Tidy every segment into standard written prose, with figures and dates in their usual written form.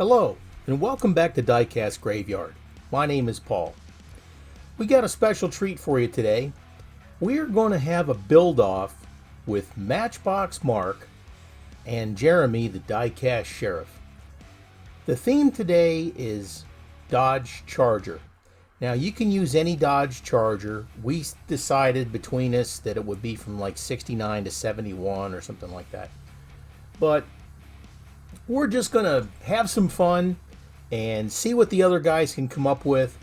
Hello, and welcome back to Diecast Graveyard. My name is Paul. We got a special treat for you today. We're going to have a build-off with Matchbox Mark and Jeremy, the Diecast Sheriff. The theme today is Dodge Charger. Now, you can use any Dodge Charger. We decided between us that it would be from like 69 to 71 or something like that. But we're just going to have some fun and see what the other guys can come up with.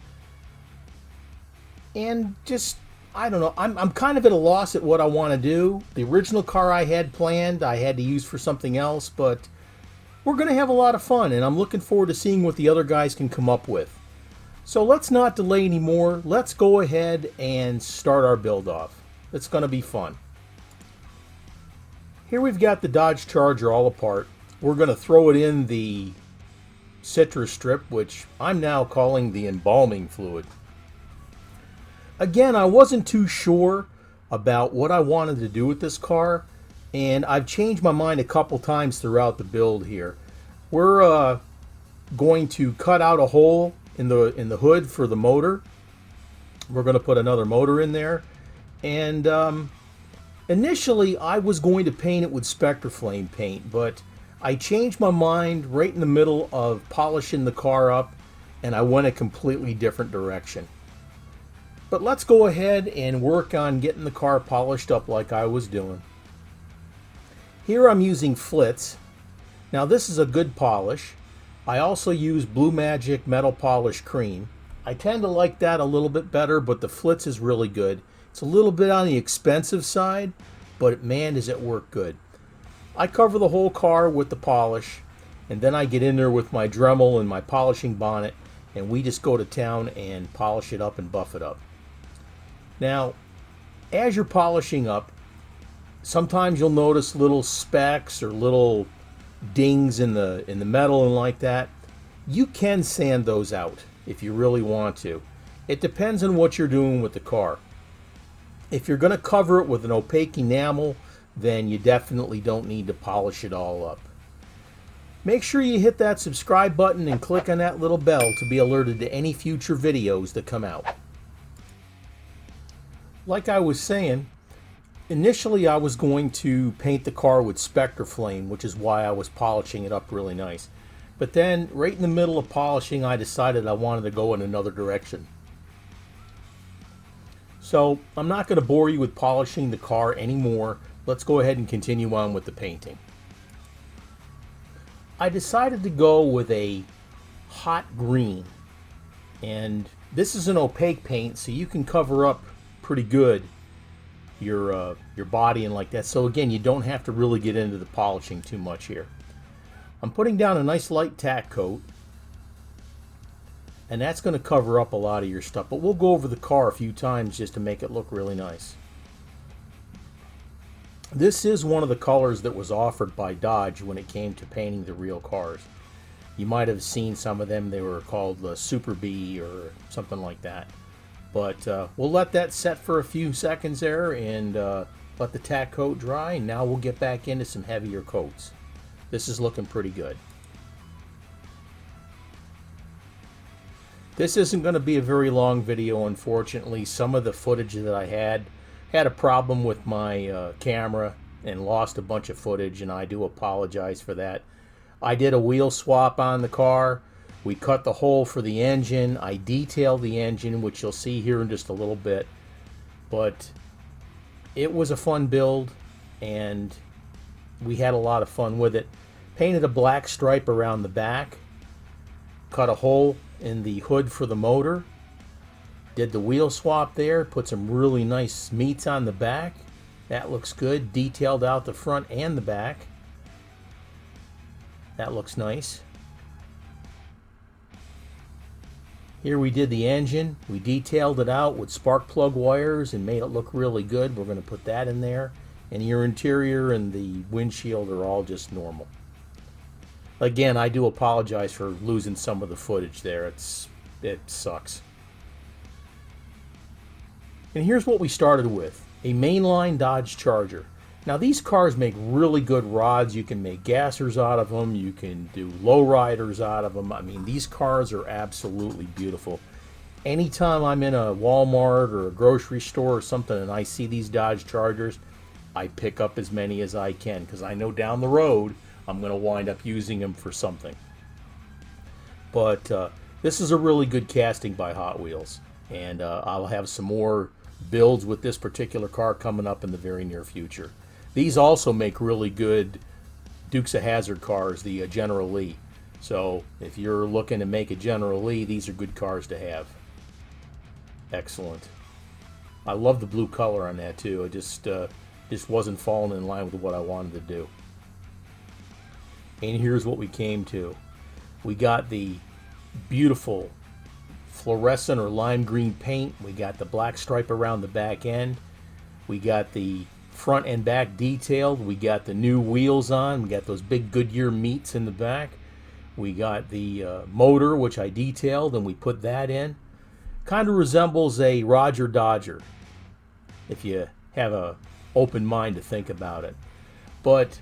And just, I don't know, I'm kind of at a loss at what I want to do. The original car I had planned, I had to use for something else, but we're going to have a lot of fun, and I'm looking forward to seeing what the other guys can come up with. So let's not delay anymore. Let's go ahead and start our build-off. It's going to be fun. Here we've got the Dodge Charger all apart. We're going to throw it in the citrus strip, which I'm now calling the embalming fluid. Again, I wasn't too sure about what I wanted to do with this car, and I've changed my mind a couple times throughout the build here. We're going to cut out a hole in the hood for the motor. We're going to put another motor in there, and initially I was going to paint it with Spectre Flame paint, but I changed my mind right in the middle of polishing the car up, and I went a completely different direction. But let's go ahead and work on getting the car polished up like I was doing. Here I'm using Flitz. Now this is a good polish. I also use Blue Magic Metal Polish Cream. I tend to like that a little bit better, but the Flitz is really good. It's a little bit on the expensive side, but man, does it work good. I cover the whole car with the polish, and then I get in there with my Dremel and my polishing bonnet, and we just go to town and polish it up and buff it up. Now, as you're polishing up, sometimes you'll notice little specks or little dings in the metal and like that. You can sand those out if you really want to. It depends on what you're doing with the car. If you're going to cover it with an opaque enamel, then you definitely don't need to polish it all up. Make sure you hit that subscribe button and click on that little bell to be alerted to any future videos that come out. Like I was saying, initially I was going to paint the car with Spectre Flame, which is why I was polishing it up really nice. But then, right in the middle of polishing, I decided I wanted to go in another direction. So, I'm not going to bore you with polishing the car anymore. Let's go ahead and continue on with the painting. I decided to go with a hot green. And this is an opaque paint, so you can cover up pretty good your body and like that. So again, you don't have to really get into the polishing too much here. I'm putting down a nice light tack coat, and that's going to cover up a lot of your stuff, but we'll go over the car a few times just to make it look really nice. This is one of the colors that was offered by Dodge when it came to painting the real cars. You might have seen some of them. They were called the Super B or something like that. But we'll let that set for a few seconds there and let the tack coat dry. And now we'll get back into some heavier coats. This is looking pretty good. This isn't going to be a very long video, unfortunately. Some of the footage that I had a problem with my camera and lost a bunch of footage, and I do apologize for that. I did a wheel swap on the car. We cut the hole for the engine. I detailed the engine, which you'll see here in just a little bit. But it was a fun build, and we had a lot of fun with it. Painted a black stripe around the back. Cut a hole in the hood for the motor. Did the wheel swap there. Put some really nice meats on the back. That looks good. Detailed out the front and the back. That looks nice. Here we did the engine. We detailed it out with spark plug wires and made it look really good. We're going to put that in there. And your interior and the windshield are all just normal. Again, I do apologize for losing some of the footage there. It sucks. And here's what we started with. A mainline Dodge Charger. Now these cars make really good rods. You can make gassers out of them. You can do lowriders out of them. I mean, these cars are absolutely beautiful. Anytime I'm in a Walmart or a grocery store or something and I see these Dodge Chargers, I pick up as many as I can because I know down the road I'm going to wind up using them for something. But this is a really good casting by Hot Wheels, and I'll have some more builds with this particular car coming up in the very near future. These also make really good Dukes of Hazzard cars, the General Lee. So if you're looking to make a General Lee, these are good cars to have. Excellent. I love the blue color on that too. It just wasn't falling in line with what I wanted to do. And here's what we came to. We got the beautiful fluorescent or lime green paint. We got the black stripe around the back end. We got the front and back detailed. We got the new wheels on. We got those big Goodyear meats in the back. We got the motor, which I detailed, and we put that in. Kind of resembles a Roger Dodger, if you have a open mind to think about it. But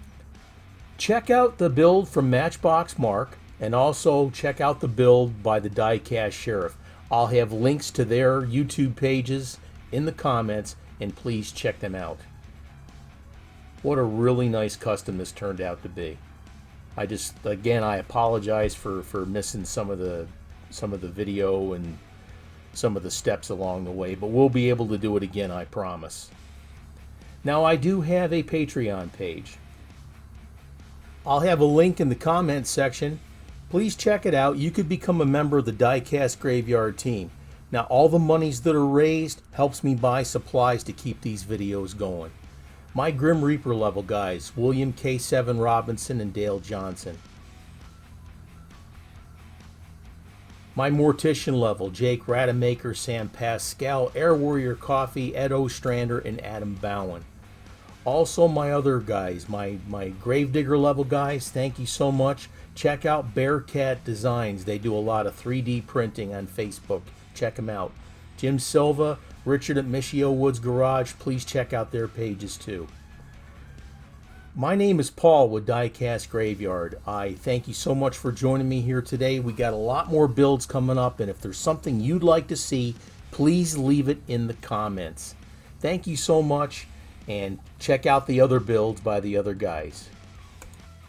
check out the build from Matchbox Mark, and also check out the build by the Diecast Sheriff. I'll have links to their YouTube pages in the comments, and please check them out. What a really nice custom this turned out to be. I apologize for missing some of the video and some of the steps along the way, but we'll be able to do it again, I promise. Now, I do have a Patreon page. I'll have a link in the comments section. Please check it out. You could become a member of the Diecast Graveyard team. Now, all the monies that are raised helps me buy supplies to keep these videos going. My Grim Reaper level guys, William K7 Robinson and Dale Johnson. My Mortician level, Jake Rademacher, Sam Pascal, Air Warrior Coffee, Ed Ostrander, and Adam Bowen. Also my other guys, my Gravedigger level guys, thank you so much. Check out Bearcat Designs. They do a lot of 3D printing on Facebook. Check them out. Jim Silva, Richard at Michio Woods Garage, please check out their pages too. My name is Paul with Diecast Graveyard. I thank you so much for joining me here today. We got a lot more builds coming up, and if there's something you'd like to see, please leave it in the comments. Thank you so much, and check out the other builds by the other guys.